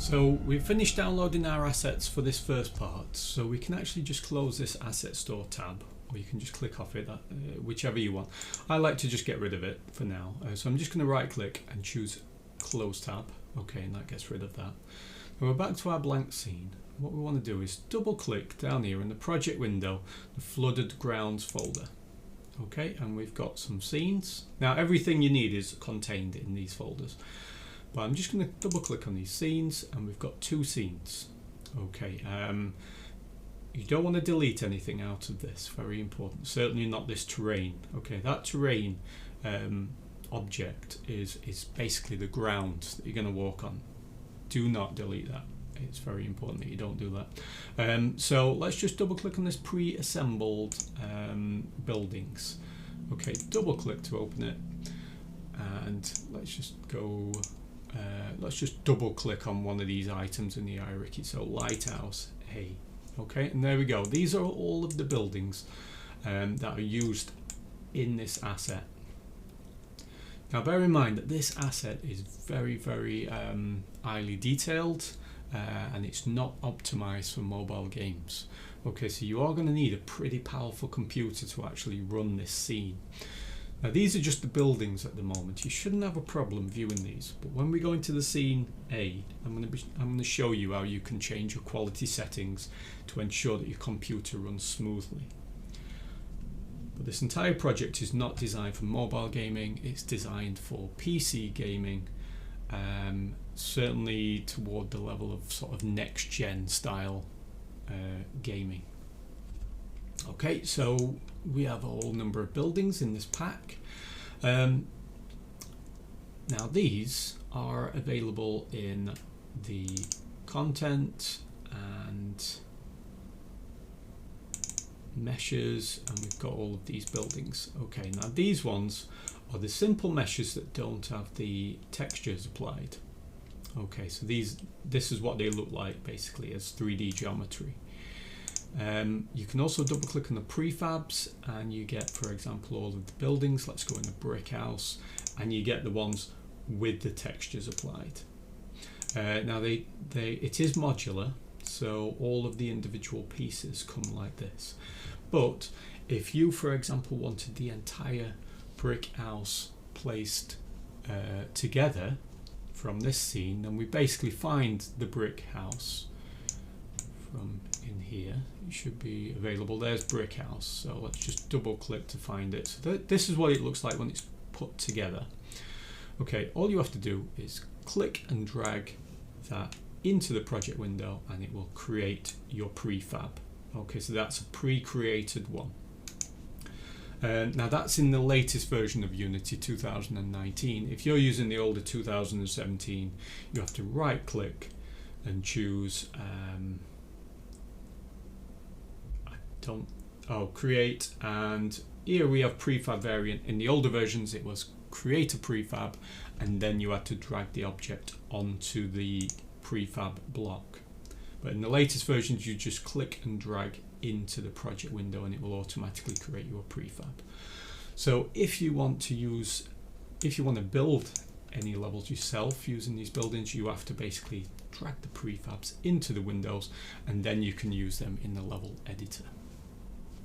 So we've finished downloading our assets for this first part, so we can actually just close this asset store tab, or you can just click off it, whichever you want. I like to just get rid of it for now, so I'm just going to right click and choose close tab. Okay, and that gets rid of that. Now we're back to our blank scene. What we want to do is double click down here in the project window, the flooded grounds folder. Okay, and we've got some scenes. Now everything you need is contained in these folders. But I'm just going to double click on these scenes, and we've got two scenes. Okay, you don't want to delete anything out of this, very important. Certainly not this terrain. Okay, that terrain object is basically the ground that you're going to walk on. Do not delete that. It's very important that you don't do that. So let's just double click on this pre-assembled buildings. Okay, double click to open it, and let's just go. Let's just double click on one of these items in the hierarchy. So Lighthouse A. Okay, and there we go. These are all of the buildings that are used in this asset. Now bear in mind that this asset is very highly detailed, and it's not optimized for mobile games. Okay, so you are going to need a pretty powerful computer to actually run this scene. Now these are just the buildings at the moment. You shouldn't have a problem viewing these, but when we go into the scene A, I'm going to show you how you can change your quality settings to ensure that your computer runs smoothly. But this entire project is not designed for mobile gaming. It's designed for PC gaming, certainly toward the level of sort of next gen style gaming. Okay, so we have a whole number of buildings in this pack. Now these are available in the content and meshes, and we've got all of these buildings. Okay, now these ones are the simple meshes that don't have the textures applied. Okay, so this is what they look like basically as 3D geometry. You can also double click on the prefabs and you get, for example, all of the buildings. Let's go in the brick house, and you get the ones with the textures applied. Now it is modular, so all of the individual pieces come like this. But if you, for example, wanted the entire brick house placed together from this scene, then we basically find the brick house from in here. It should be available. There's brick house, so let's just double click to find it. So this is what it looks like when it's put together. Okay, all you have to do is click and drag that into the project window, and it will create your prefab. Okay, so that's a pre-created one. Now that's in the latest version of Unity 2019. If you're using the older 2017, you have to right click and choose create, and here we have prefab variant. In the older versions it was create a prefab, and then you had to drag the object onto the prefab block. But in the latest versions you just click and drag into the project window and it will automatically create your prefab. So if you want to build any levels yourself using these buildings, you have to basically drag the prefabs into the windows, and then you can use them in the level editor.